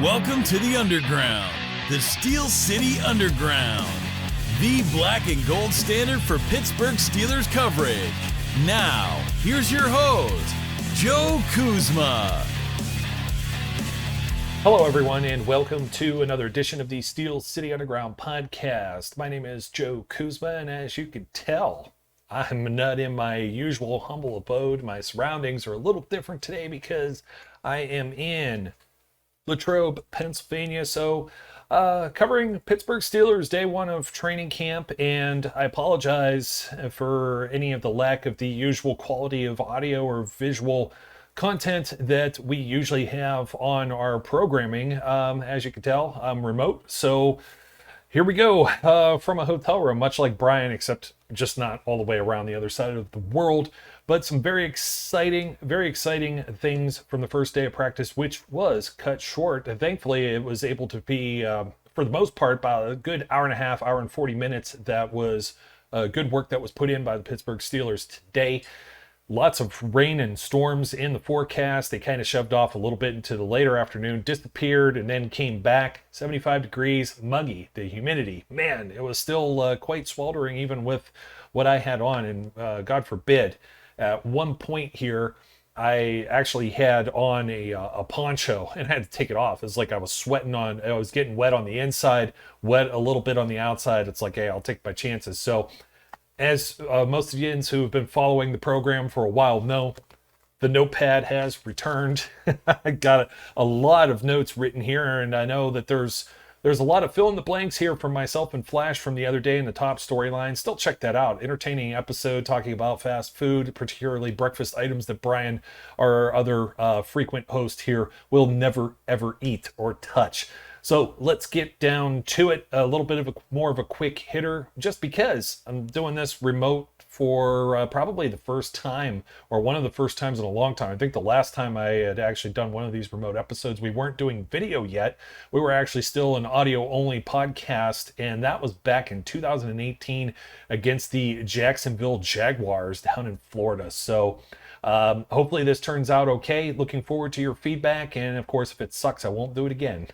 Welcome to the Underground, the Steel City Underground, the black and gold standard for Pittsburgh Steelers coverage. Now, here's your host, Joe Kuzma. Hello, everyone, and welcome to another edition of the Steel City Underground podcast. My name is Joe Kuzma, and as you can tell, I'm not in my usual humble abode. My surroundings are a little different today because I am in Latrobe, Pennsylvania. So covering Pittsburgh Steelers day one of training camp, and I apologize for any of the lack of the usual quality of audio or visual content that we usually have on our programming. As you can tell, I'm remote, so here we go from a hotel room, much like Brian, except just not all the way around the other side of the world. But some very exciting things from the first day of practice, which was cut short. And thankfully, it was able to be, for the most part, about a good hour and a half, hour and 40 minutes. That was good work that was put in by the Pittsburgh Steelers today. Lots of rain and storms in the forecast. They kind of shoved off a little bit into the later afternoon, disappeared, and then came back. 75 degrees, muggy, the humidity. Man, it was still quite sweltering even with what I had on. And God forbid, at one point here, I actually had on a poncho and had to take it off. It's like I was sweating on, I was getting wet on the inside, wet a little bit on the outside. It's like, hey, I'll take my chances. So as most of you who have been following the program for a while know, the notepad has returned. I got a lot of notes written here, and I know that there's a lot of fill in the blanks here from myself and Flash from the other day in the top storyline. Still check that out. Entertaining episode talking about fast food, particularly breakfast items that Brian, our other frequent host here, will never ever eat or touch. So let's get down to it. A little bit of more of a quick hitter, just because I'm doing this remote for probably the first time, or one of the first times in a long time. I think the last time I had actually done one of these remote episodes, we weren't doing video yet. We were actually still an audio-only podcast, and that was back in 2018 against the Jacksonville Jaguars down in Florida. So hopefully this turns out okay. Looking forward to your feedback, and of course, if it sucks, I won't do it again.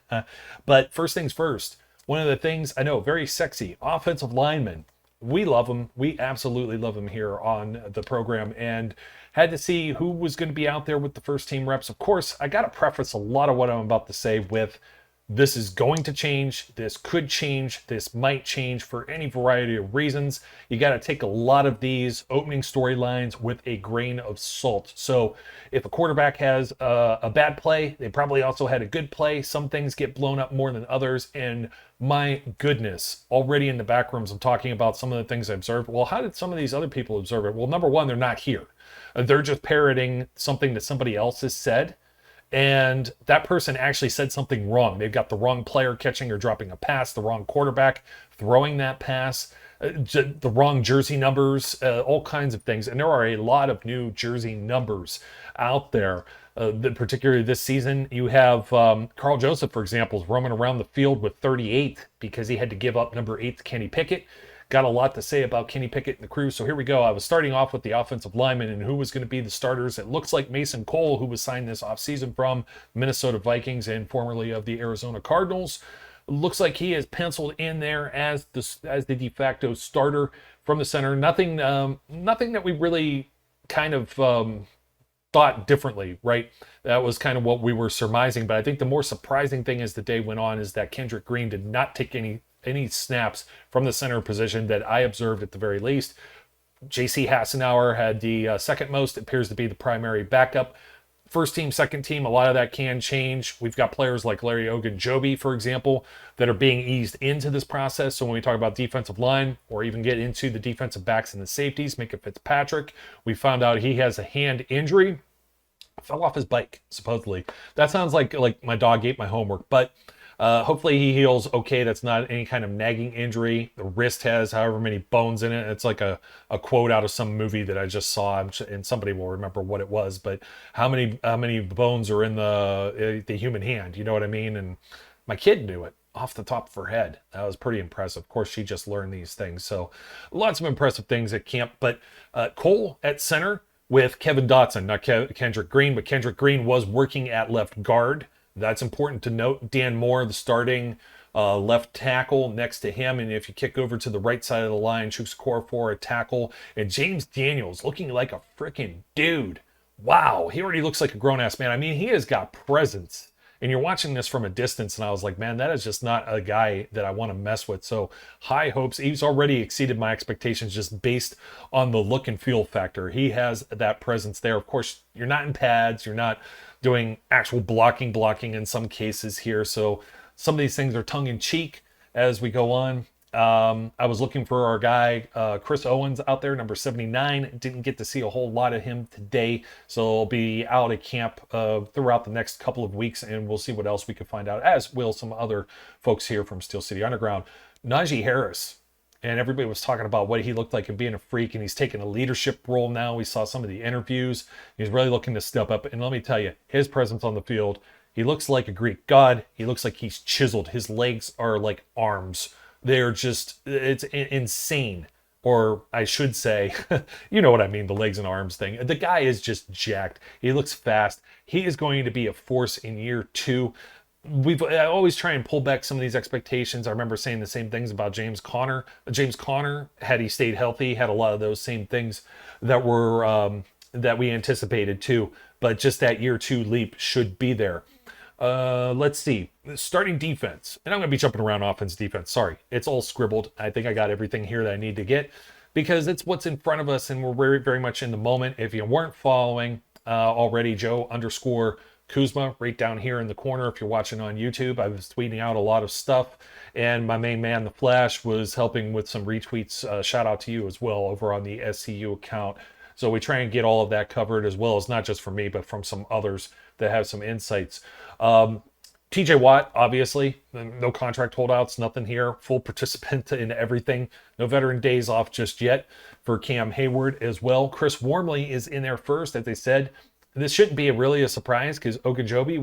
But first things first, one of the things I know, very sexy offensive linemen. We love them. We absolutely love them here on the program, and had to see who was going to be out there with the first team reps. Of course, I got to preface a lot of what I'm about to say with this is going to change, this could change, this might change for any variety of reasons. You got to take a lot of these opening storylines with a grain of salt. So if a quarterback has a bad play, they probably also had a good play. Some things get blown up more than others. And my goodness, already in the back rooms, I'm talking about some of the things I observed. Well, how did some of these other people observe it? Well, number one, they're not here. They're just parroting something that somebody else has said. And that person actually said something wrong. They've got the wrong player catching or dropping a pass, the wrong quarterback throwing that pass, the wrong jersey numbers, all kinds of things. And there are a lot of new jersey numbers out there, particularly this season. You have Carl Joseph, for example, is roaming around the field with 38 because he had to give up number 8 to Kenny Pickett. Got a lot to say about Kenny Pickett and the crew. So here we go. I was starting off with the offensive linemen and who was going to be the starters. It looks like Mason Cole, who was signed this offseason from Minnesota Vikings and formerly of the Arizona Cardinals. Looks like he is penciled in there as the de facto starter from the center. Nothing that we really kind of thought differently, right? That was kind of what we were surmising. But I think the more surprising thing as the day went on is that Kendrick Green did not take any snaps from the center position that I observed at the very least. J.C. Hassenauer had the second most, appears to be the primary backup. First team, second team, a lot of that can change. We've got players like Larry Ogunjobi, for example, that are being eased into this process. So when we talk about defensive line, or even get into the defensive backs and the safeties, Minkah Fitzpatrick, we found out he has a hand injury. Fell off his bike, supposedly. That sounds like my dog ate my homework, but hopefully he heals okay. That's not any kind of nagging injury. The wrist has however many bones in it. It's like a quote out of some movie that I just saw, and somebody will remember what it was. But how many bones are in the human hand? You know what I mean? And my kid knew it off the top of her head. That was pretty impressive. Of course, she just learned these things. So lots of impressive things at camp. But Cole at center with Kevin Dotson, not Kendrick Green, but Kendrick Green was working at left guard That's important to note. Dan Moore, the starting left tackle next to him. And if you kick over to the right side of the line, Chukwuekorfor for a tackle. And James Daniels looking like a freaking dude. Wow, he already looks like a grown-ass man. I mean, he has got presence. And you're watching this from a distance, and I was like, man, that is just not a guy that I want to mess with. So high hopes. He's already exceeded my expectations just based on the look and feel factor. He has that presence there. Of course, you're not in pads. You're not doing actual blocking in some cases here. So some of these things are tongue-in-cheek as we go on. I was looking for our guy, Chris Owens out there, number 79. Didn't get to see a whole lot of him today. So I'll be out at camp throughout the next couple of weeks, and we'll see what else we can find out, as will some other folks here from Steel City Underground. Najee Harris. And everybody was talking about what he looked like and being a freak, and he's taking a leadership role now. We saw some of the interviews. He's really looking to step up. And let me tell you, his presence on the field, he looks like a Greek god. He looks like he's chiseled. His legs are like arms. They're just, it's insane. Or I should say, you know what I mean, the legs and arms thing. The guy is just jacked. He looks fast. He is going to be a force in year 2. I always try and pull back some of these expectations. I remember saying the same things about James Conner. James Conner, had he stayed healthy, had a lot of those same things that were that we anticipated too. But just that year 2 leap should be there. Let's see. Starting defense. And I'm going to be jumping around offense, defense. Sorry. It's all scribbled. I think I got everything here that I need to get because it's what's in front of us and we're very, very much in the moment. If you weren't following already, Joe _Kuzma right down here in the corner. If you're watching on YouTube, I was tweeting out a lot of stuff. And my main man, The Flash, was helping with some retweets. Shout out to you as well over on the SCU account. So we try and get all of that covered as well as not just from me, but from some others that have some insights. TJ Watt, obviously, no contract holdouts, nothing here. Full participant in everything. No veteran days off just yet for Cam Hayward as well. Chris Wormley is in there first, as they said. This shouldn't be really a surprise because Ogunjobi,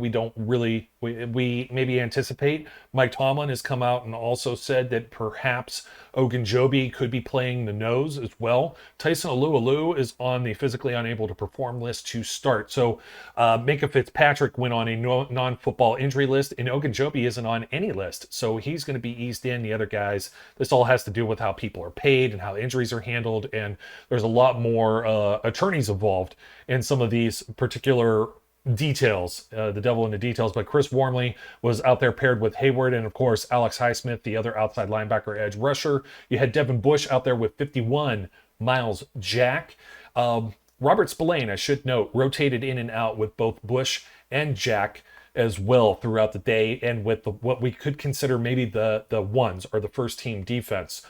we maybe anticipate. Mike Tomlin has come out and also said that perhaps Ogunjobi could be playing the nose as well. Tyson Alualu is on the physically unable to perform list to start. So Minkah Fitzpatrick went on a non-football injury list, and Ogunjobi isn't on any list. So he's going to be eased in. The other guys, this all has to do with how people are paid and how injuries are handled. And there's a lot more attorneys involved in some of these particular details, the devil in the details. But Chris Wormley was out there paired with Hayward, and of course Alex Highsmith, the other outside linebacker edge rusher. You had Devin Bush out there with 51, Miles Jack. Robert Spillane, I should note, rotated in and out with both Bush and Jack as well throughout the day, and with what we could consider maybe the ones or the first team defense.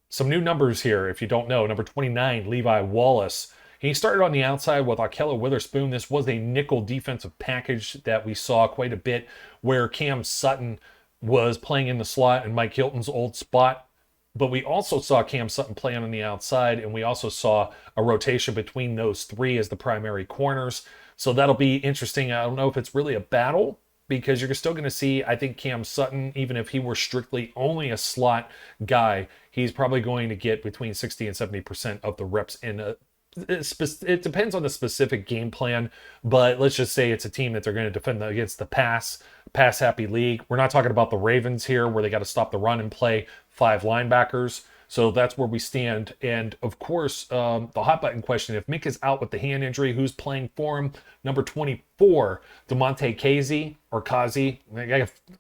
Some new numbers here, if you don't know. Number 29, Levi Wallace. He started on the outside with Ahkello Witherspoon. This was a nickel defensive package that we saw quite a bit, where Cam Sutton was playing in the slot and Mike Hilton's old spot. But we also saw Cam Sutton playing on the outside, and we also saw a rotation between those three as the primary corners. So that'll be interesting. I don't know if it's really a battle, because you're still going to see, I think, Cam Sutton, even if he were strictly only a slot guy, he's probably going to get between 60 and 70% of the reps in a it depends on the specific game plan, but let's just say it's a team that they're going to defend against the pass happy league. We're not talking about the Ravens here where they got to stop the run and play 5 linebackers. So that's where we stand. And of course, the hot button question, if Minkah's out with the hand injury, who's playing for him? Number 24, DeMonte Kazy or Kazi.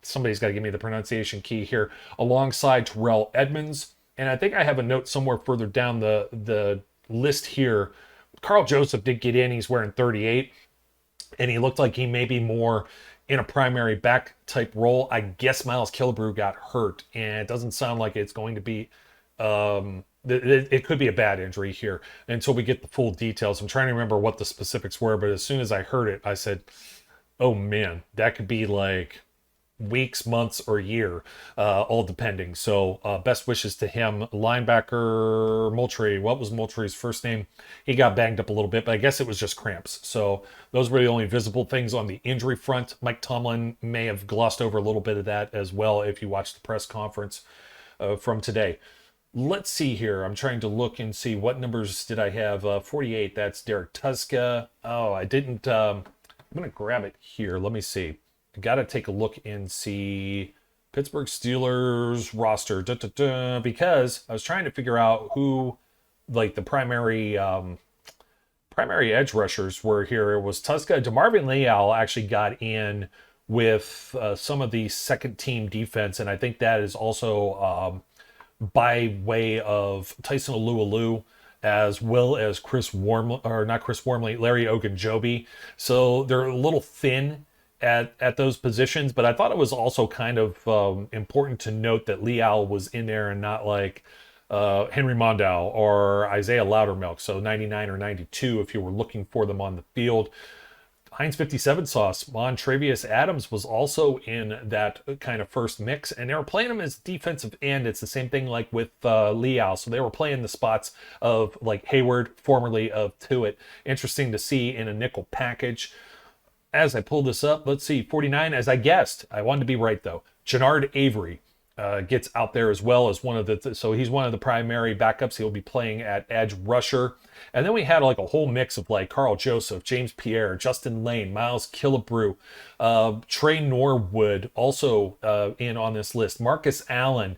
Somebody's got to give me the pronunciation key here, alongside Terrell Edmonds. And I think I have a note somewhere further down the list here. Carl Joseph did get in. He's wearing 38, and he looked like he may be more in a primary back type role. I guess Miles Killebrew got hurt, and it doesn't sound like it's going to be it could be a bad injury here until we get the full details. I'm trying to remember what the specifics were, but as soon as I heard it, I said, oh man, that could be like weeks, months, or a year, all depending. So best wishes to him. Linebacker Moultrie, what was Moultrie's first name? He got banged up a little bit, but I guess it was just cramps. So those were the only visible things on the injury front. Mike Tomlin may have glossed over a little bit of that as well if you watched the press conference from today. Let's see here. I'm trying to look and see what numbers did I have. 48, that's Derek Tuska. Oh, I didn't. I'm going to grab it here. Let me see. got to take a look and see Pittsburgh Steelers roster because I was trying to figure out who like the primary edge rushers were here. It was Tuska. DeMarvin Leal actually got in with some of the second team defense, and I think that is also by way of Tyson Alualu, as well as Larry Ogunjobi. So they're a little thin at those positions, but I thought it was also kind of important to note that Leal was in there and not like Henry Mondow or Isaiah Loudermilk. So 99 or 92 if you were looking for them on the field. Heinz 57 sauce, Montravius Adams was also in that kind of first mix, and they were playing him as defensive end. It's the same thing like with Leal. So they were playing the spots of like Hayward, formerly of Tuitt. Interesting to see in a nickel package. As I pull this up, let's see, 49, as I guessed. I wanted to be right, though. Jannard Avery gets out there as well as one of the, so he's one of the primary backups. He'll be playing at edge rusher. And then we had like a whole mix of like Carl Joseph, James Pierre, Justin Lane, Miles Killebrew, Trey Norwood also in on this list. Marcus Allen.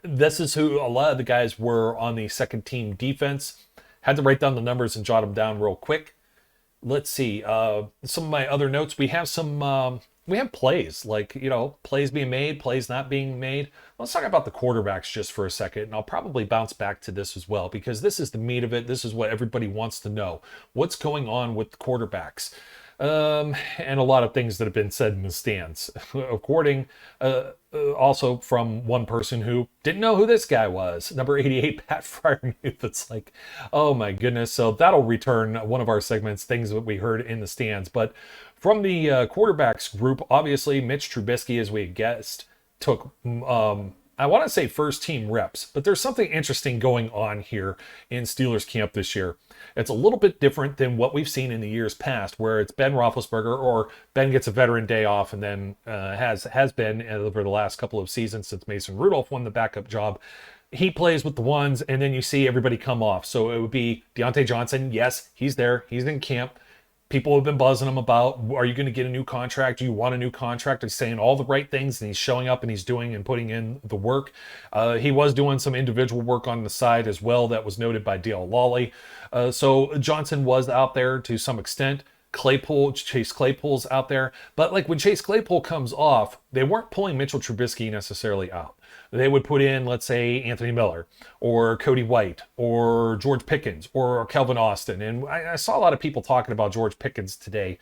This is who a lot of the guys were on the second team defense. Had to write down the numbers and jot them down real quick. Let's see. Some of my other notes. We have plays, like, plays being made, plays not being made. Let's talk about the quarterbacks just for a second, and I'll probably bounce back to this as well, because this is the meat of it. This is what everybody wants to know. What's going on with the quarterbacks? And a lot of things that have been said in the stands. According, also from one person who didn't know who this guy was, number 88, Pat Freiermuth. It's like, oh my goodness. So that'll return one of our segments, things that we heard in the stands. But from the quarterbacks group, obviously Mitch Trubisky, as we guessed, took, I want to say first team reps, but there's something interesting going on here in Steelers camp this year. It's a little bit different than what we've seen in the years past, where it's Ben Roethlisberger, or Ben gets a veteran day off and then has been over the last couple of seasons since Mason Rudolph won the backup job. He plays with the ones, and then you see everybody come off. So it would be Deontay Johnson. Yes, he's there. He's in camp. People have been buzzing him about, are you going to get a new contract? Do you want a new contract? He's saying all the right things, and he's showing up and he's doing and putting in the work. He was doing some individual work on the side as well. That was noted by Dale Lawley. So Johnson was out there to some extent. Chase Claypool's out there. But like when Chase Claypool comes off, they weren't pulling Mitchell Trubisky necessarily out. They would put in, let's say, Anthony Miller or Cody White or George Pickens or Kelvin Austin. And I saw a lot of people talking about George Pickens today.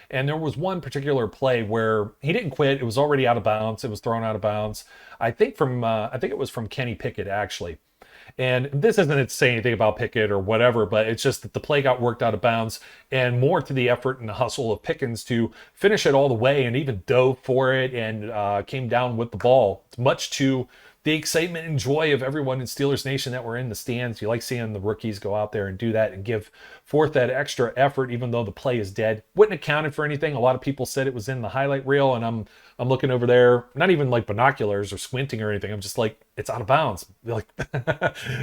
And there was one particular play where he didn't quit. It was already out of bounds. It was thrown out of bounds. I think it was from Kenny Pickett, actually. And this isn't to say anything about Pickett or whatever, but it's just that the play got worked out of bounds, and more to the effort and the hustle of Pickens to finish it all the way and even dove for it and came down with the ball. It's much to the excitement and joy of everyone in Steelers Nation that were in the stands. You like seeing the rookies go out there and do that and give forth that extra effort, even though the play is dead. Wouldn't have counted for anything. A lot of people said it was in the highlight reel, and I'm looking over there, not even like binoculars or squinting or anything. I'm just like, it's out of bounds. Like,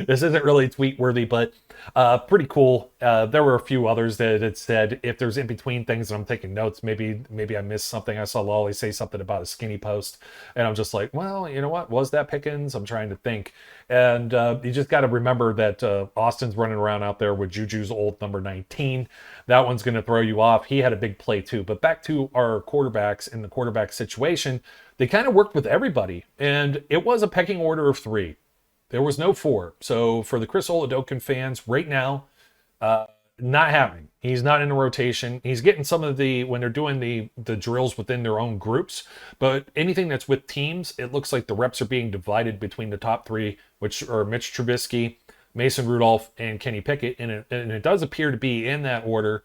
this isn't really tweet worthy, but pretty cool. There were a few others that had said, if there's in between things and I'm taking notes, maybe I missed something. I saw Lawley say something about a skinny post, and I'm just like, well, you know what? Was that Pickens? I'm trying to think. And you just got to remember that Austin's running around out there with Juju's old number 19. That one's going to throw you off. He had a big play too. But back to our quarterbacks in the quarterback situation, they kind of worked with everybody. And it was a pecking order of 3. There was no 4. So for the Chris Oladokun fans right now, not happening. He's not in a rotation. He's getting some of when they're doing the drills within their own groups, but anything that's with teams, it looks like the reps are being divided between the top 3, which are Mitch Trubisky, Mason Rudolph, and Kenny Pickett. And it does appear to be in that order,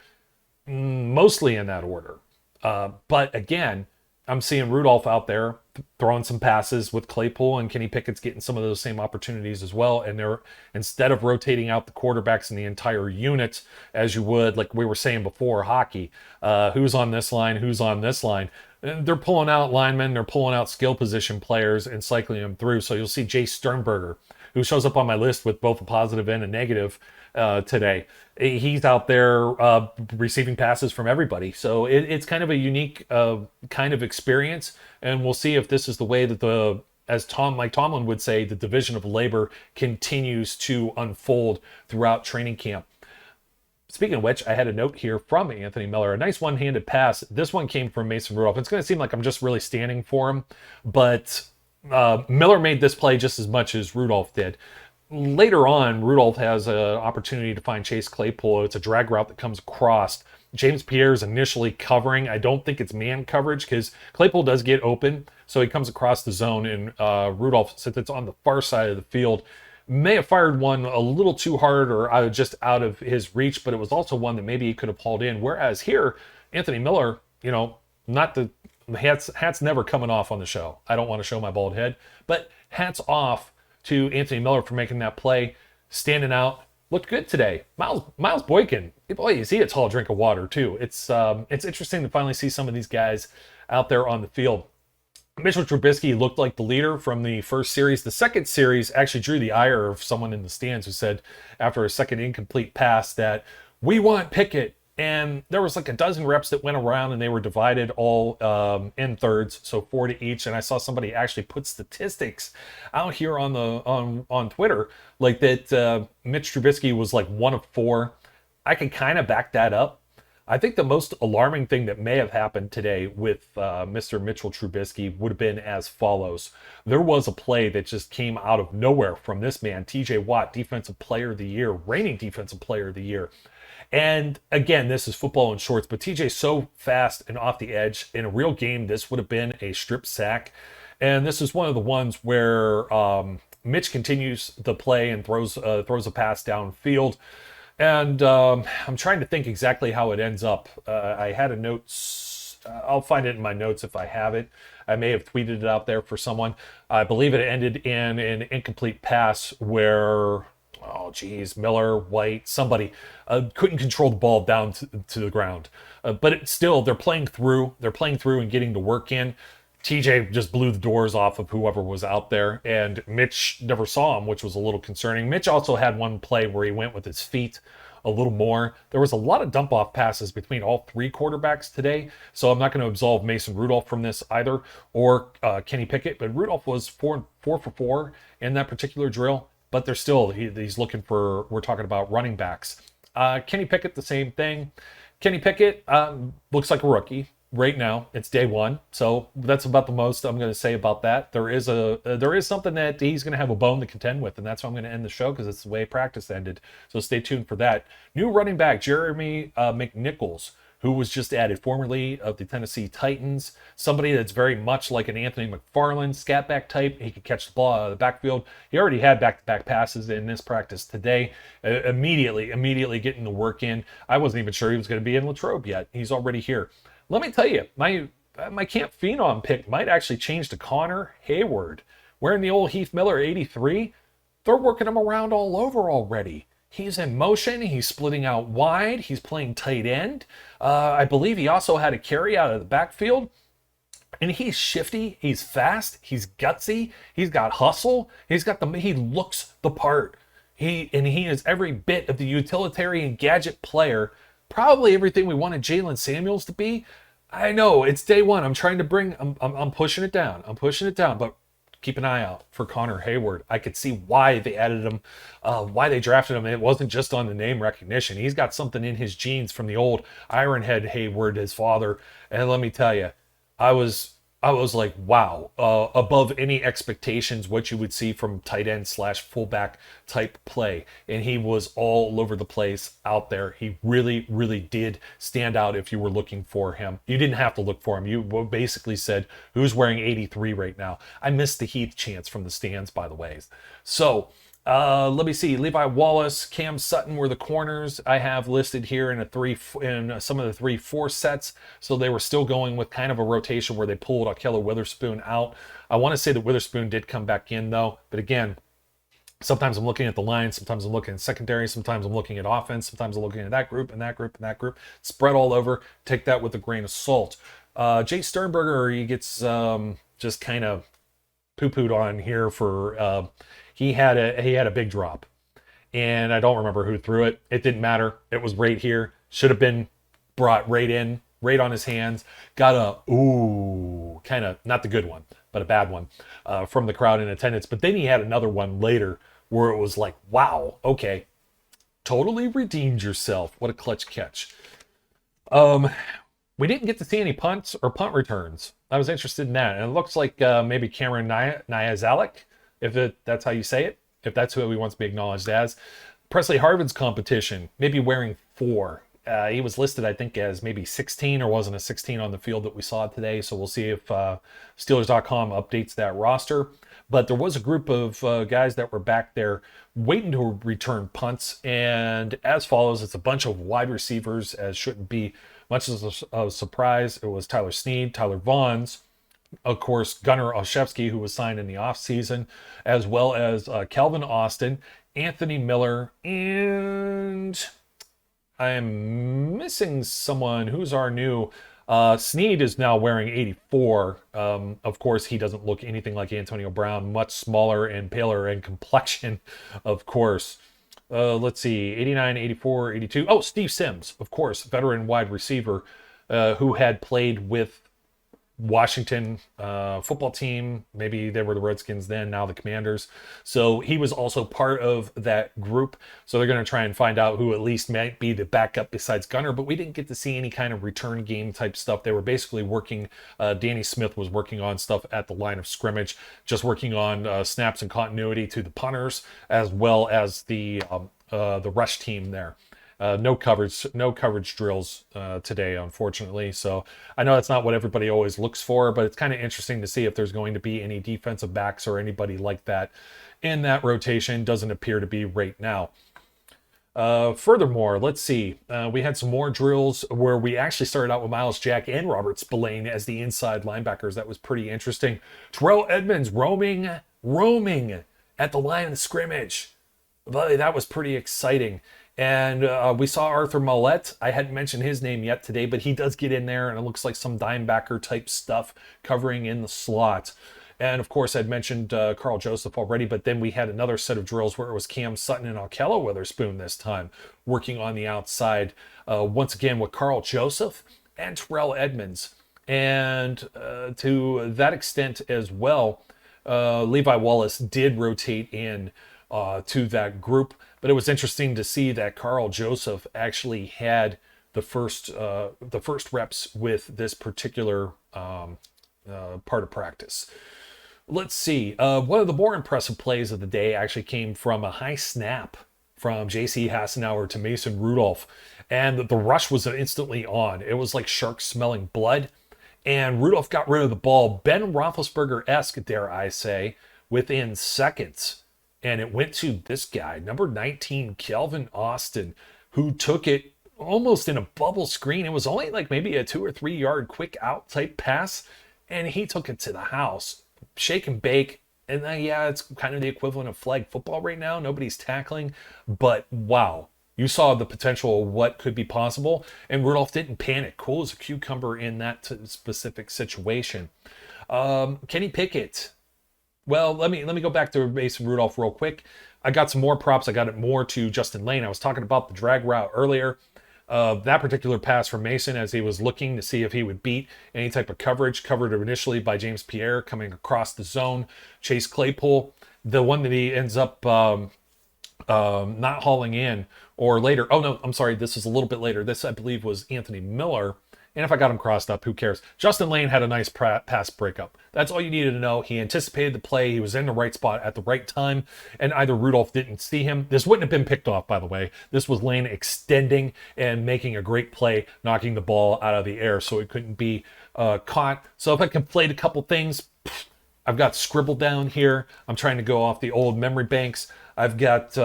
mostly in that order. But again, I'm seeing Rudolph out there throwing some passes with Claypool, and Kenny Pickett's getting some of those same opportunities as well. And they're, instead of rotating out the quarterbacks in the entire unit, as you would, like we were saying before, hockey, who's on this line, who's on this line, they're pulling out linemen, they're pulling out skill position players and cycling them through. So you'll see Jay Sternberger who shows up on my list with both a positive and a negative today. He's out there receiving passes from everybody. So it's kind of a unique kind of experience. And we'll see if this is the way that as Mike Tomlin would say, the division of labor continues to unfold throughout training camp. Speaking of which, I had a note here from Anthony Miller, a nice one-handed pass. This one came from Mason Rudolph. It's going to seem like I'm just really standing for him, but Miller made this play just as much as Rudolph did. Later on, Rudolph has an opportunity to find Chase Claypool. It's a drag route that comes across. James Pierre's initially covering. I don't think it's man coverage because Claypool does get open, so he comes across the zone, and Rudolph, since it's on the far side of the field, may have fired one a little too hard or just out of his reach, but it was also one that maybe he could have hauled in. Whereas here, Anthony Miller, not the hats never coming off on the show. I don't want to show my bald head, but hats off to Anthony Miller for making that play, standing out. Looked good today. Miles Boykin, boy, is he a tall drink of water too. It's interesting to finally see some of these guys out there on the field. Mitchell Trubisky looked like the leader from the first series. The second series actually drew the ire of someone in the stands who said after a second incomplete pass that we want Pickett. And there was like a dozen reps that went around and they were divided all in thirds, so 4 to each. And I saw somebody actually put statistics out here on Twitter like that Mitch Trubisky was like 1 of 4. I can kind of back that up. I think the most alarming thing that may have happened today with Mr. Mitchell Trubisky would have been as follows. There was a play that just came out of nowhere from this man, TJ Watt, Defensive Player of the Year, reigning Defensive Player of the Year. And again, this is football in shorts, but TJ's so fast and off the edge. In a real game, this would have been a strip sack. And this is one of the ones where Mitch continues the play and throws a pass downfield. And I'm trying to think exactly how it ends up. I had a note. I'll find it in my notes if I have it. I may have tweeted it out there for someone. I believe it ended in an incomplete pass where, Miller, White, somebody couldn't control the ball down to the ground. But they're playing through. They're playing through and getting the work in. TJ just blew the doors off of whoever was out there, and Mitch never saw him, which was a little concerning. Mitch also had one play where he went with his feet a little more. There was a lot of dump-off passes between all 3 quarterbacks today, so I'm not going to absolve Mason Rudolph from this either, or Kenny Pickett, but Rudolph was 4 for 4 in that particular drill, but they're still, he's looking for, we're talking about running backs. Kenny Pickett, the same thing. Kenny Pickett looks like a rookie. Right now, it's day 1, so that's about the most I'm going to say about that. There is something that he's going to have a bone to contend with, and that's how I'm going to end the show because it's the way practice ended. So stay tuned for that. New running back Jeremy McNichols, who was just added, formerly of the Tennessee Titans, somebody that's very much like an Anthony McFarland, scat back type. He could catch the ball out of the backfield. He already had back-to-back passes in this practice today. Immediately getting the work in. I wasn't even sure he was going to be in Latrobe yet. He's already here. Let me tell you, my Camp Phenom pick might actually change to Connor Hayward. Wearing the old Heath Miller 83, they're working him around all over already. He's in motion. He's splitting out wide. He's playing tight end. I believe he also had a carry out of the backfield. And he's shifty. He's fast. He's gutsy. He's got hustle. He looks the part. He is every bit of the utilitarian gadget player. Probably everything we wanted Jalen Samuels to be. I know it's day 1. I'm trying to bring. I'm pushing it down. But keep an eye out for Connor Hayward. I could see why they added him, why they drafted him. It wasn't just on the name recognition. He's got something in his genes from the old Ironhead Hayward, his father. And let me tell you, I was like, wow, above any expectations what you would see from tight end / fullback type play. And he was all over the place out there. He really, really did stand out if you were looking for him. You didn't have to look for him. You basically said, who's wearing 83 right now? I missed the Heath chants from the stands, by the way. So let me see. Levi Wallace, Cam Sutton were the corners I have listed here in some of the 3-4 sets. So they were still going with kind of a rotation where they pulled Ahkello Witherspoon out. I want to say that Witherspoon did come back in though, but again, sometimes I'm looking at the line, sometimes I'm looking at secondary, sometimes I'm looking at offense, sometimes I'm looking at that group and that group and that group. Spread all over. Take that with a grain of salt. Jay Sternberger, he gets just kind of poo-pooed on here for he had a big drop, and I don't remember who threw it. It didn't matter. It was right here. Should have been brought right in, right on his hands. Got a kind of not the good one, but a bad one from the crowd in attendance. But then he had another one later where it was like, wow, okay, totally redeemed yourself. What a clutch catch. We didn't get to see any punts or punt returns. I was interested in that. And it looks like maybe Cameron Nyazalek, if that's how you say it, if that's who he wants to be acknowledged as. Presley Harvin's competition, maybe wearing 4. He was listed, I think, as maybe 16 or wasn't a 16 on the field that we saw today. So we'll see if Steelers.com updates that roster. But there was a group of guys that were back there waiting to return punts. And as follows, it's a bunch of wide receivers, as shouldn't be much of a surprise. It was Tyler Snead, Tyler Vaughns, of course, Gunnar Olszewski, who was signed in the offseason, as well as Calvin Austin, Anthony Miller, and I am missing someone. Who's our new Snead is now wearing 84. Of course, he doesn't look anything like Antonio Brown, much smaller and paler in complexion, of course. Let's see, 89, 84, 82. Oh, Steve Sims, of course, veteran wide receiver who had played with Washington football team. Maybe they were the Redskins then, now the Commanders. So he was also part of that group. So they're going to try and find out who at least might be the backup besides Gunnar, but we didn't get to see any kind of return game type stuff. They were basically working, Danny Smith was working on stuff at the line of scrimmage, just working on snaps and continuity to the punters, as well as the rush team there. No coverage drills today, unfortunately. So I know that's not what everybody always looks for, but it's kind of interesting to see if there's going to be any defensive backs or anybody like that in that rotation. Doesn't appear to be right now. Furthermore, let's see. We had some more drills where we actually started out with Miles Jack and Robert Spillane as the inside linebackers. That was pretty interesting. Terrell Edmunds roaming at the line of scrimmage. That was pretty exciting. And we saw Arthur Mollett. I hadn't mentioned his name yet today, but he does get in there, and it looks like some dimebacker type stuff covering in the slot. And of course, I'd mentioned Carl Joseph already, but then we had another set of drills where it was Cam Sutton and Alkella Witherspoon this time, working on the outside, once again with Carl Joseph and Terrell Edmunds. And to that extent as well, Levi Wallace did rotate in to that group. But it was interesting to see that Carl Joseph actually had the first reps with this particular part of practice. Let's see. One of the more impressive plays of the day actually came from a high snap from J.C. Hassenauer to Mason Rudolph. And the rush was instantly on. It was like sharks smelling blood. And Rudolph got rid of the ball, Ben Roethlisberger-esque, dare I say, within seconds. And it went to this guy, number 19, Calvin Austin, who took it almost in a bubble screen. It was only like maybe a 2 or 3 yard quick out type pass. And he took it to the house, shake and bake. And yeah, it's kind of the equivalent of flag football right now. Nobody's tackling. But wow, you saw the potential of what could be possible. And Rudolph didn't panic. Cool as a cucumber in that specific situation. Kenny Pickett. Well, let me go back to Mason Rudolph real quick. I got some more props. I got it more to Justin Lane. I was talking about the drag route earlier. That particular pass from Mason as he was looking to see if he would beat any type of coverage, covered initially by James Pierre coming across the zone. Chase Claypool, the one that he ends up not hauling in, or later. Oh, no, I'm sorry. This is a little bit later. This, I believe, was Anthony Miller. And if I got him crossed up, who cares? Justin Lane had a nice pass breakup. That's all you needed to know. He anticipated the play. He was in the right spot at the right time. And either Rudolph didn't see him. This wouldn't have been picked off, by the way. This was Lane extending and making a great play, knocking the ball out of the air so it couldn't be caught. So if I conflate a couple things, I've got scribbled down here. I'm trying to go off the old memory banks. I've got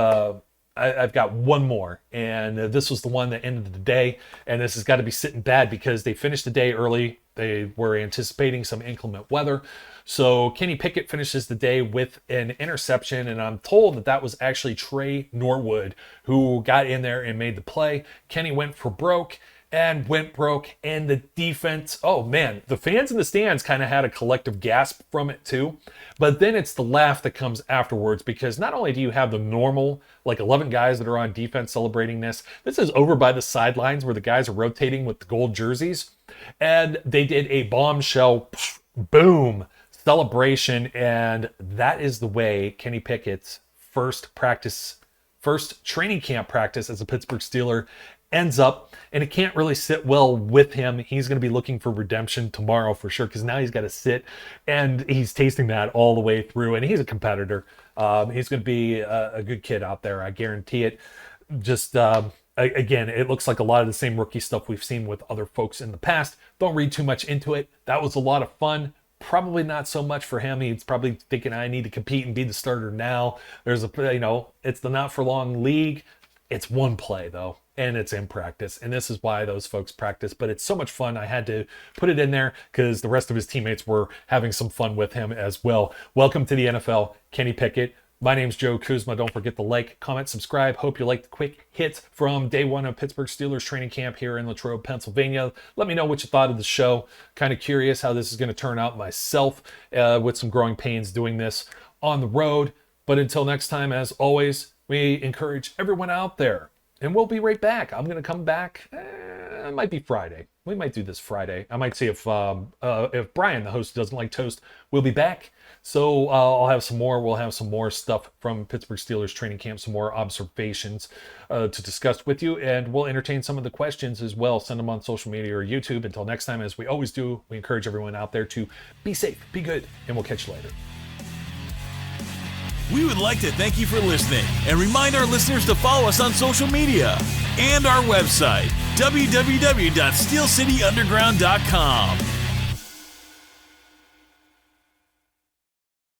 one more, and this was the one that ended the day, and this has got to be sitting bad because they finished the day early. They were anticipating some inclement weather. So Kenny Pickett finishes the day with an interception, and I'm told that was actually Trey Norwood who got in there and made the play. Kenny went for broke, and went broke. And the defense, oh man, the fans in the stands kind of had a collective gasp from it too. But then it's the laugh that comes afterwards, because not only do you have the normal, like 11 guys that are on defense celebrating this is over by the sidelines where the guys are rotating with the gold jerseys. And they did a bombshell, boom, celebration. And that is the way Kenny Pickett's first training camp practice as a Pittsburgh Steeler ends up, and it can't really sit well with him. He's going to be looking for redemption tomorrow for sure, because now he's got to sit, and he's tasting that all the way through, and he's a competitor. He's going to be a good kid out there, I guarantee it. Just again, it looks like a lot of the same rookie stuff we've seen with other folks in the past. Don't read too much into it. That was a lot of fun. Probably not so much for him. He's probably thinking, I need to compete and be the starter now. There's it's the not for long league. It's one play though, and it's in practice. And this is why those folks practice. But it's so much fun. I had to put it in there because the rest of his teammates were having some fun with him as well. Welcome to the NFL, Kenny Pickett. My name's Joe Kuzma. Don't forget to like, comment, subscribe. Hope you like the quick hits from day one of Pittsburgh Steelers training camp here in Latrobe, Pennsylvania. Let me know what you thought of the show. Kind of curious how this is going to turn out myself with some growing pains doing this on the road. But until next time, as always, we encourage everyone out there. And we'll be right back. I'm going to come back. It might be Friday. We might do this Friday. I might see if Brian, the host, doesn't like toast, we'll be back. So I'll have some more. We'll have some more stuff from Pittsburgh Steelers training camp, some more observations to discuss with you. And we'll entertain some of the questions as well. Send them on social media or YouTube. Until next time, as we always do, we encourage everyone out there to be safe, be good, and we'll catch you later. We would like to thank you for listening and remind our listeners to follow us on social media and our website, www.steelcityunderground.com.